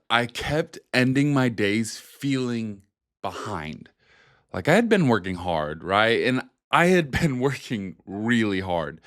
I kept ending my days feeling behind. Like I had been working hard, right? And I had been working really hard,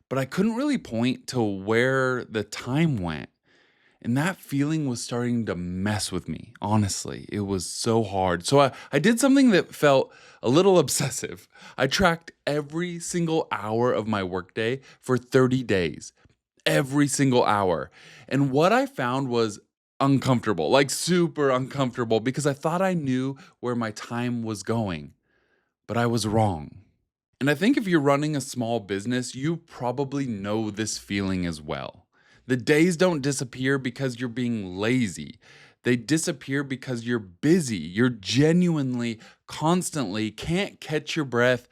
but I couldn't really point to where the time went. And that feeling was starting to mess with me. Honestly, it was so hard. So I did something that felt a little obsessive. I tracked every single hour of my workday for 30 days, every single hour. And what I found was uncomfortable, like super uncomfortable, because I thought I knew where my time was going, but I was wrong. And I think if you're running a small business, you probably know this feeling as well. The days don't disappear because you're being lazy. They disappear because you're busy. You're genuinely, constantly, can't catch your breath,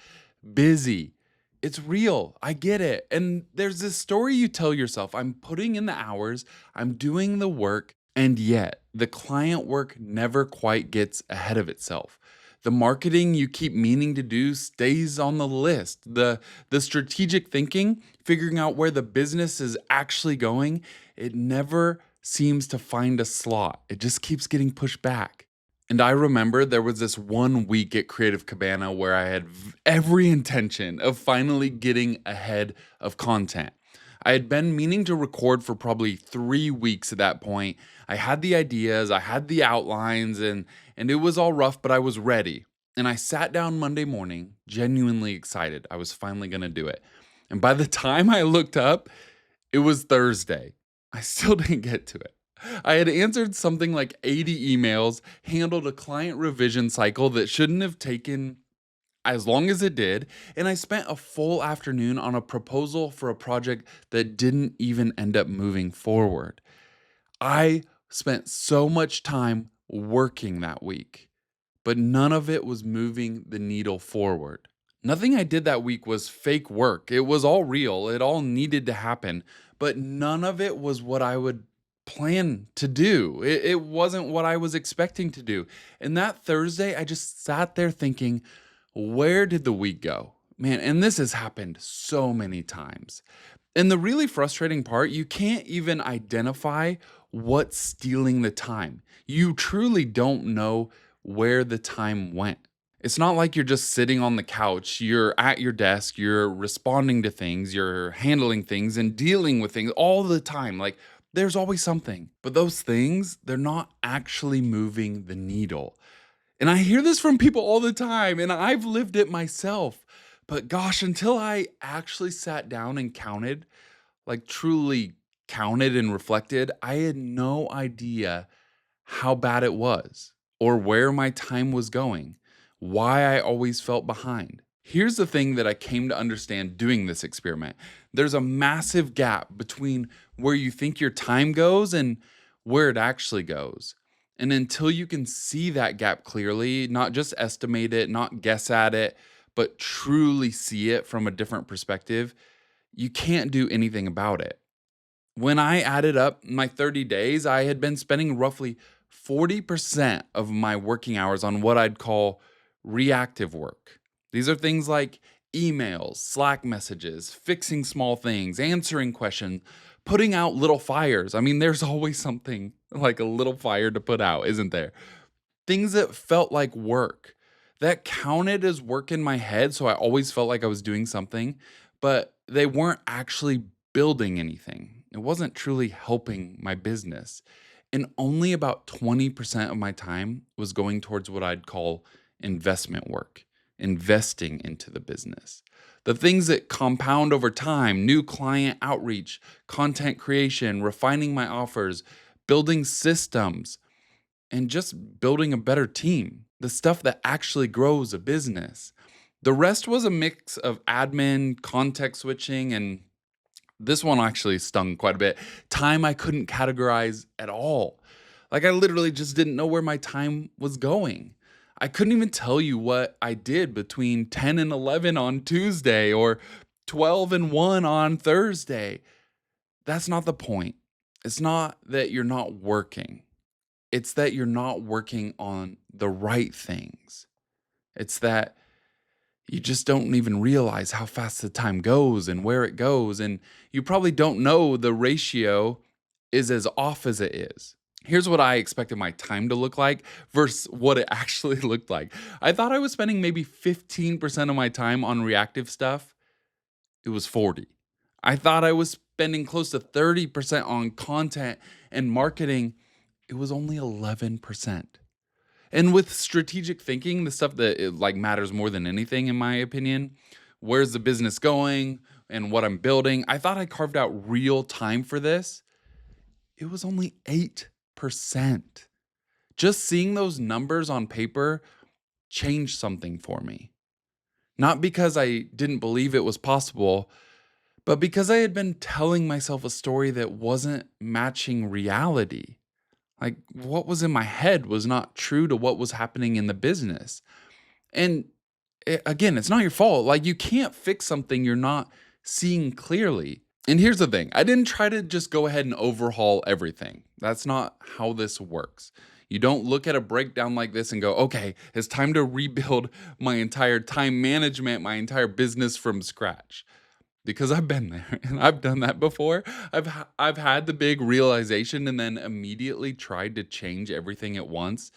busy. It's real. I get it. And there's this story you tell yourself, I'm putting in the hours, I'm doing the work, and yet the client work never quite gets ahead of itself. The marketing you keep meaning to do stays on the list. The strategic thinking, figuring out where the business is actually going, it never seems to find a slot. It just keeps getting pushed back. And I remember there was this one week at Creative Cabana where I had every intention of finally getting ahead of content. I had been meaning to record for probably 3 weeks at that point. I had the ideas, I had the outlines, and it was all rough, but I was ready. And I sat down Monday morning, genuinely excited. I was finally gonna do it. And by the time I looked up, it was Thursday. I still didn't get to it. I had answered something like 80 emails, handled a client revision cycle that shouldn't have taken as long as it did, and I spent a full afternoon on a proposal for a project that didn't even end up moving forward. I spent so much time working that week, but none of it was moving the needle forward. Nothing I did that week was fake work. It was all real. It all needed to happen, but none of it was what I would plan to do. It wasn't what I was expecting to do. And that Thursday, I just sat there thinking, where did the week go? Man, and this has happened so many times. And the really frustrating part, you can't even identify what's stealing the time. You truly don't know where the time went. It's not like you're just sitting on the couch, you're at your desk, you're responding to things, you're handling things and dealing with things all the time. Like there's always something. But those things, they're not actually moving the needle. And I hear this from people all the time, and I've lived it myself. But gosh, until I actually sat down and counted, like truly counted and reflected, I had no idea how bad it was or where my time was going, why I always felt behind. Here's the thing that I came to understand doing this experiment: there's a massive gap between where you think your time goes and where it actually goes. And until you can see that gap clearly, not just estimate it, not guess at it, but truly see it from a different perspective, you can't do anything about it. When I added up my 30 days, I had been spending roughly 40% of my working hours on what I'd call reactive work. These are things like emails, Slack messages, fixing small things, answering questions, putting out little fires. I mean, there's always something like a little fire to put out, isn't there? Things that felt like work. That counted as work in my head, so I always felt like I was doing something, but they weren't actually building anything. It wasn't truly helping my business. And only about 20% of my time was going towards what I'd call investment work, investing into the business. The things that compound over time: new client outreach, content creation, refining my offers, building systems, and just building a better team, the stuff that actually grows a business. The rest was a mix of admin, context switching, and this one actually stung quite a bit: time I couldn't categorize at all. Like I literally just didn't know where my time was going. I couldn't even tell you what I did between 10 and 11 on Tuesday or 12 and 1 on Thursday. That's not the point. It's not that you're not working. It's that you're not working on the right things. It's that you just don't even realize how fast the time goes and where it goes. And you probably don't know the ratio is as off as it is. Here's what I expected my time to look like versus what it actually looked like. I thought I was spending maybe 15% of my time on reactive stuff. It was 40. I thought I was spending close to 30% on content and marketing. It was only 11%. And with strategic thinking, the stuff that like matters more than anything in my opinion, where's the business going and what I'm building, I thought I carved out real time for this. It was only 8%. Just seeing those numbers on paper changed something for me. Not because I didn't believe it was possible, but because I had been telling myself a story that wasn't matching reality. Like what was in my head was not true to what was happening in the business. And again, it's not your fault. Like you can't fix something you're not seeing clearly. And here's the thing, I didn't try to just go ahead and overhaul everything. That's not how this works. You don't look at a breakdown like this and go, okay, it's time to rebuild my entire time management, my entire business from scratch. Because I've been there and I've done that before. I've had the big realization and then immediately tried to change everything at once.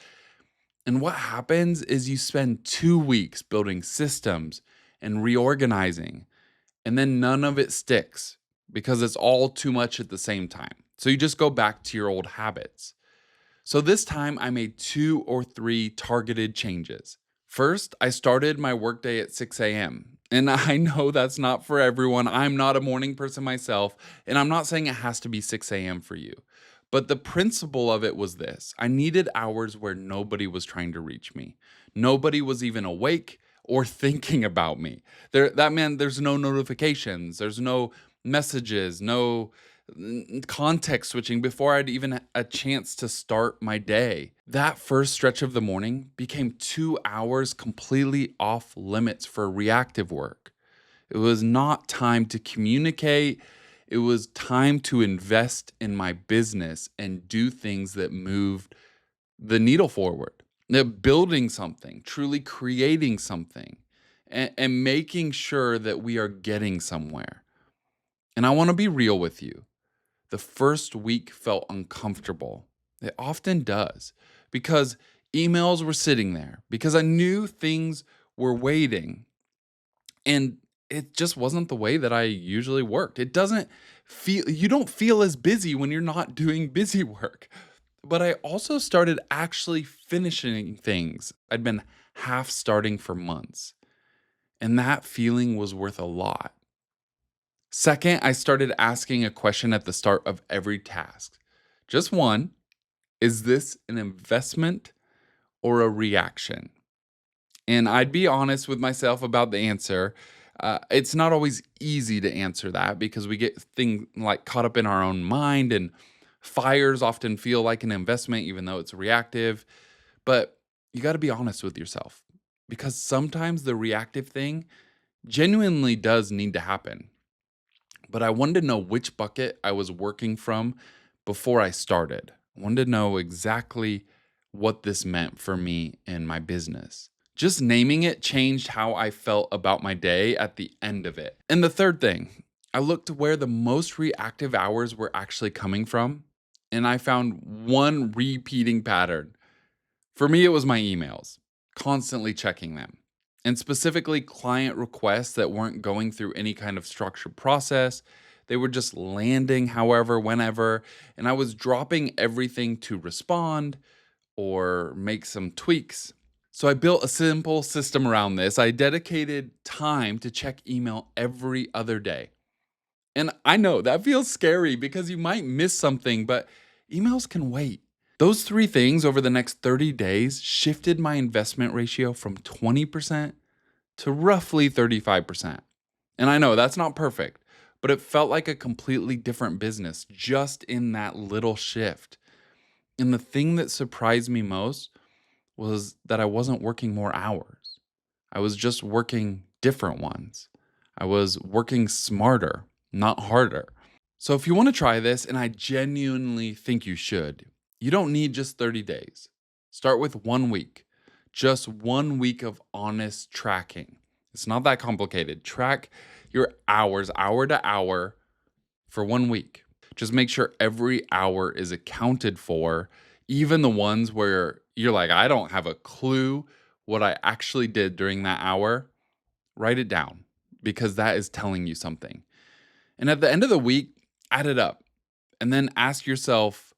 And what happens is you spend 2 weeks building systems and reorganizing, and then none of it sticks because it's all too much at the same time. So you just go back to your old habits. So this time I made 2 or 3 targeted changes. First, I started my workday at 6 a.m. And I know that's not for everyone. I'm not a morning person myself, and I'm not saying it has to be 6 a.m. for you. But the principle of it was this: I needed hours where nobody was trying to reach me. Nobody was even awake or thinking about me. That meant there's no notifications, there's no messages, no context switching before I'd even a chance to start my day. That first stretch of the morning became 2 hours completely off limits for reactive work. It was not time to communicate. It was time to invest in my business and do things that moved the needle forward. Building something, truly creating something, and making sure that we are getting somewhere. And I want to be real with you. The first week felt uncomfortable. It often does because emails were sitting there, because I knew things were waiting, and it just wasn't the way that I usually worked. It doesn't feel, you don't feel as busy when you're not doing busy work. But I also started actually finishing things I'd been half starting for months, and that feeling was worth a lot. Second, I started asking a question at the start of every task. Just one: is this an investment or a reaction? And I'd be honest with myself about the answer. It's not always easy to answer that because we get things like caught up in our own mind, and fires often feel like an investment, even though it's reactive. But you got to be honest with yourself because sometimes the reactive thing genuinely does need to happen. But I wanted to know which bucket I was working from before I started. I wanted to know exactly what this meant for me and my business. Just naming it changed how I felt about my day at the end of it. And the third thing, I looked to where the most reactive hours were actually coming from, and I found one repeating pattern. For me, it was my emails, constantly checking them, and specifically client requests that weren't going through any kind of structured process. They were just landing however, whenever, and I was dropping everything to respond or make some tweaks. So I built a simple system around this. I dedicated time to check email every other day. And I know that feels scary because you might miss something, but emails can wait. Those 3 things over the next 30 days shifted my investment ratio from 20% to roughly 35%. And I know that's not perfect, but it felt like a completely different business just in that little shift. And the thing that surprised me most was that I wasn't working more hours. I was just working different ones. I was working smarter, not harder. So if you want to try this, and I genuinely think you should, you don't need just 30 days. Start with 1 week, just 1 week of honest tracking. It's not that complicated. Track your hours, hour to hour, for 1 week. Just make sure every hour is accounted for even the ones where you're like, I don't have a clue what I actually did during that hour, write it down because that is telling you something. And at the end of the week, add it up and then ask yourself,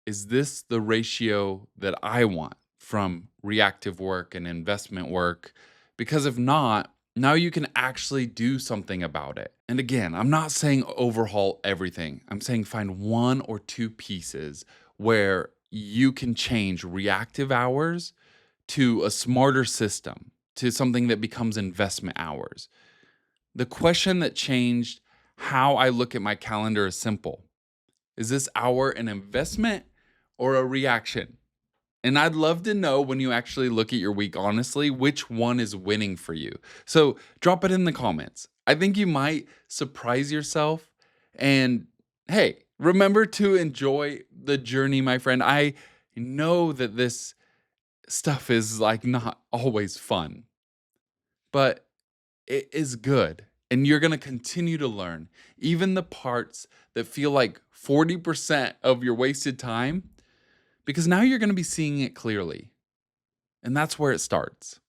is this the ratio that I want from reactive work and investment work? Because if not, now you can actually do something about it. And again, I'm not saying overhaul everything. I'm saying find one or two pieces where you can change reactive hours to a smarter system, to something that becomes investment hours. The question that changed how I look at my calendar is simple. Is this hour an investment or a reaction? And I'd love to know when you actually look at your week honestly, which one is winning for you. So drop it in the comments. I think you might surprise yourself. And hey, remember to enjoy the journey, my friend. I know that this stuff is like not always fun, but it is good. And you're going to continue to learn. Even the parts that feel like 40% of your wasted time, because now you're going to be seeing it clearly. And that's where it starts.